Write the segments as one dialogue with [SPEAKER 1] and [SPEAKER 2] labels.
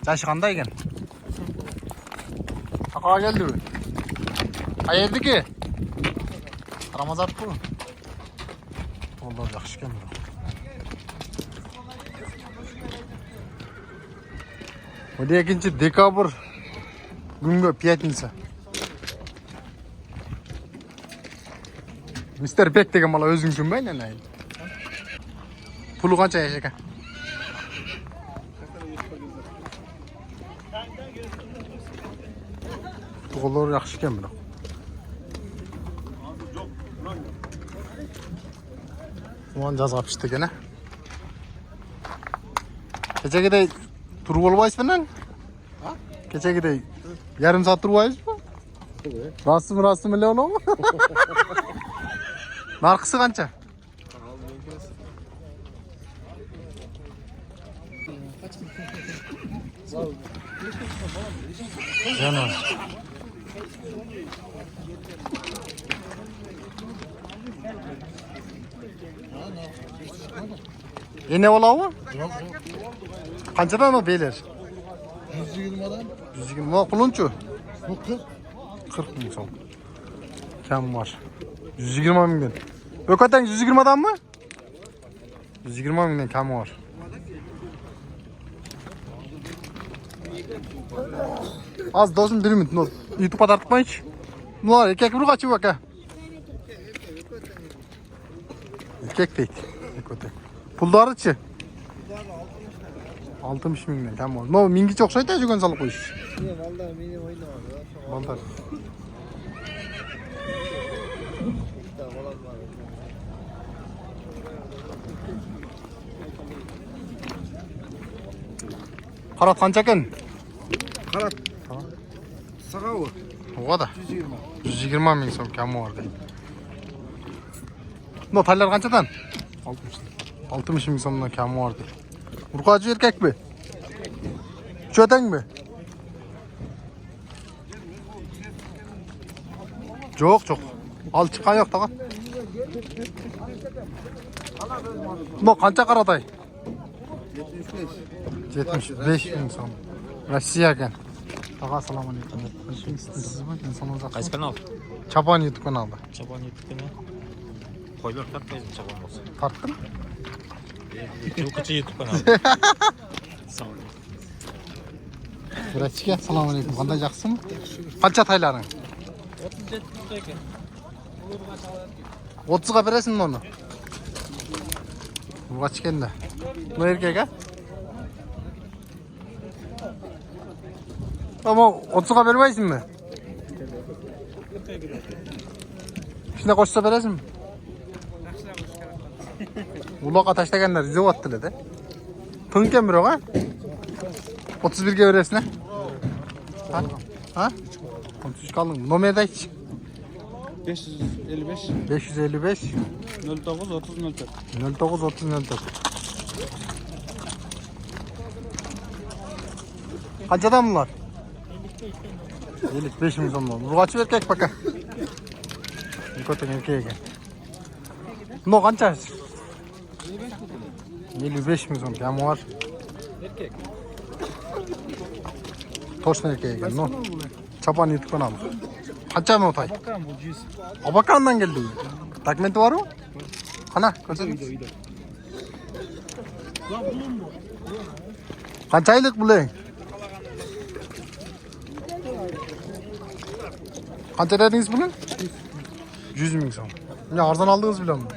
[SPEAKER 1] Jaşı qanday ekan? Taqaga keldi bu. Qayerdiki? Ramazat bu. Vallahi yaxshi ekan bu. Bu 2 dekabr günü piyatnitsa. Mister Bek degan mala o'zing tushunmaysan ay. Puli qancha ekan? To'g'rilar yaxshi ekan buni. So'ng jazg'ab pishdi ekan. Kechagiday turib olmaysizmi? Ha? Kechagiday yarim soat turib olasizmi? Rasm ile olamı? Narxisi qancha? Canım. Ne olamı? Qanchadan o beyler?
[SPEAKER 2] 120'dan.
[SPEAKER 1] 120. O qulunchu?
[SPEAKER 2] Bu
[SPEAKER 1] 40 bin so'm. Kam var. 120 mingdan. Ökatang 120'dan mı? 120 mingdan kam var. Az do'stim 1 minut. YouTube'a tartmayç. Bunlar erkek bir kaçı bak ha. Erkek değil. Pullarıçı. 60 mingdan kam var. No mingi çok sayda jugan salıp qo'yish.
[SPEAKER 2] Yo'q, vallahi meni o'ynamadi.
[SPEAKER 1] Baltar. Qarat qancha ekan?
[SPEAKER 2] Qarat. Sagav.
[SPEAKER 1] O kadar.
[SPEAKER 2] 120.
[SPEAKER 1] 120 ming so'm kami var deydi. No tallar qanchadan? 60 ming so'mdan kami var deydi. Urqochi erkakmi? Uchotangmi? Yo'q. Al chiqqan yo'q tag'a. No qancha qaratay? 75 ming so'm. Rossiya ekan. Tag'a assalomu alaykum. Sizmi? İnsanlarga
[SPEAKER 3] Qaysi kanal?
[SPEAKER 1] Chapan YouTube kanalida.
[SPEAKER 3] Chapan YouTube kanal. Qo'ylar tartmaydi Chapan bo'lsa.
[SPEAKER 1] Tartdimi?
[SPEAKER 3] Yo'qcha YouTube kanal. Sog' bo'ling.
[SPEAKER 1] Vrachga assalomu alaykum. Qanday yaxshimi? Qancha taylaring?
[SPEAKER 3] 37 ekan.
[SPEAKER 1] 30 ga berasizmi uni? Bu qachganda? Bu erkak-a? Ama 30 ga bermaysizmi? Shuna qo'shsa berasizmi? Uloqqa tashlaganlar yuzyaptilar-da. Tunkan biroq ha? 31 ga berasizmi? Ha? 33 qalding. Nomerni ayt.
[SPEAKER 2] 555
[SPEAKER 1] 555
[SPEAKER 2] 09 30 04.
[SPEAKER 1] 09 30 04. Qanchadan bunlar? 55 ming so'm. Urg'ochi erkak baka. Ko'tan erkak ekan. No qancha? 55 ming so'm kam var.
[SPEAKER 2] Erkek.
[SPEAKER 1] Toshna erkak ekan. No. Chapan YouTube kanalı. Qancha notay?
[SPEAKER 2] Bakalım bu 100.
[SPEAKER 1] Abakandan geldi. Dokumenti var mı? Qana, ko'rsating. Qanchaylik bular? Qancha dedingiz buni? 100 ming so'm. Ne arzon aldınız bilanmi?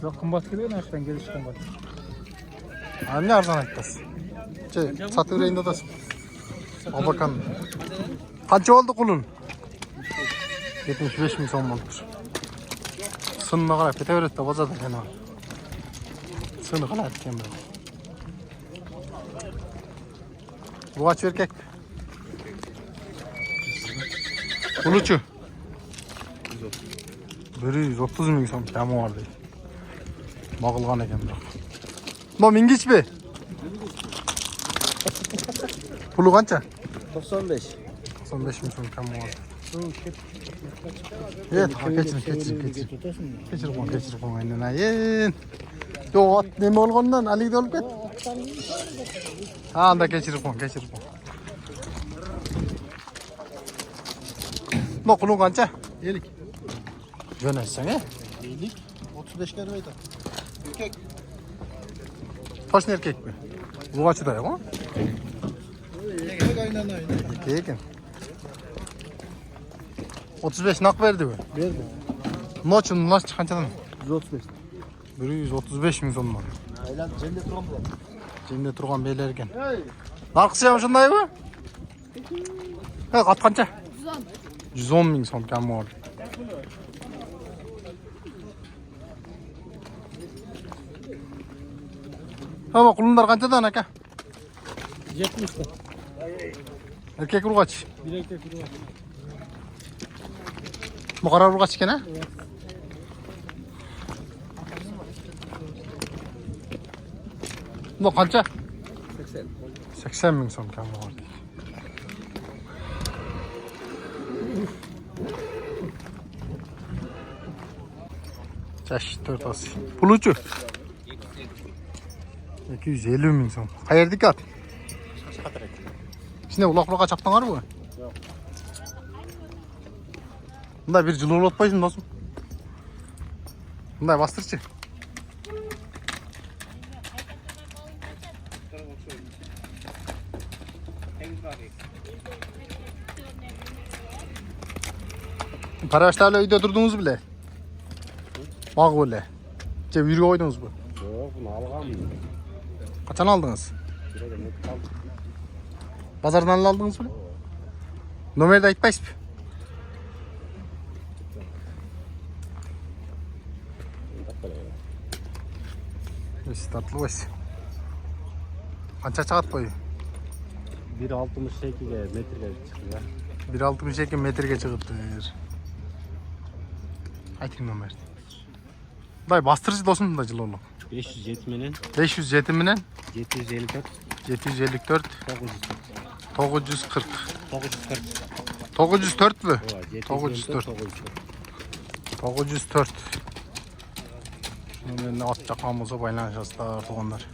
[SPEAKER 2] Yo'q, qimmat kelgan, ashdan kelish qimmat.
[SPEAKER 1] Ne arzon aytasiz? Satib berayin dadasiz. Abakan. Qancha oldu qulun? 75 ming so'm bo'ldi. Sınma qarab ketaveradi bozorda yana. Sını qiladi ekan bu. Bu aç erkek. Buluchu. 130 ming so'm kami var deydi. Mağılgan ekan bu. Bu mingichmi? Puli qancha?
[SPEAKER 2] 95.
[SPEAKER 1] 95 ming so'm kami var. Evet, keçir. Keçir qo'ying endi nayin. Yo'q, nima olgandan Alikda olib ket. Ha anda geçirip on. Ne kulun kança?
[SPEAKER 4] Elik.
[SPEAKER 1] Yönetsen he?
[SPEAKER 4] Elik. 35 kere ayda. Erkek.
[SPEAKER 1] Toşun erkek mi? Bu kaçı da yok mu?
[SPEAKER 4] Erkek aynen.
[SPEAKER 1] Erkek. 35 nak verdi mi?
[SPEAKER 4] Verdi.
[SPEAKER 1] Noçun nasıl çıkançadan?
[SPEAKER 4] 135.
[SPEAKER 1] 135 bin sonuna.
[SPEAKER 4] Aylan cennet turan bu.
[SPEAKER 1] Cemde turgan beylerken.
[SPEAKER 4] Hey.
[SPEAKER 1] Narkısı yaşınday mı? He kat kança? 110 bin son kemmi oldu. Ama kulunlar kançadan aka?
[SPEAKER 2] 70'te.
[SPEAKER 1] Erkek urgaç.
[SPEAKER 2] Bir erkek biri var.
[SPEAKER 1] Bu karar urgaç iken ha? Bu kança?
[SPEAKER 2] 80.
[SPEAKER 1] 80 bin son kemmi oldu. Çeşit 4 as. Pulucu. 250 bin son. Hayır dikkat. Şimdi ulak çaptan var mı?
[SPEAKER 2] Yok.
[SPEAKER 1] Bunda bir cılır otmayısın dostum. Bunda bastırçı. Paraşlarla öyle durdunuz bile. Bak böyle. Yürü koydunuz bu.
[SPEAKER 2] Yok bunu algam.
[SPEAKER 1] Kaçan aldınız? Pazardan aldınız mı? Numara da gitmeyiz mi? Startlı baş. Kaça çağat boyu?
[SPEAKER 2] 1.68'e metre çıkıyor.
[SPEAKER 1] 1.62 metrege çıkıptır. Aytın numara. Day bastırıcı dostum da cıl oğlum.
[SPEAKER 2] 500 yetmenin
[SPEAKER 1] 500 jetiminen
[SPEAKER 2] 754
[SPEAKER 1] 754
[SPEAKER 2] 940
[SPEAKER 1] 940
[SPEAKER 2] 940
[SPEAKER 1] 904 mü?
[SPEAKER 2] 904
[SPEAKER 1] 904 Şimdi at çakmamıza baylanacağız da tuğanlar.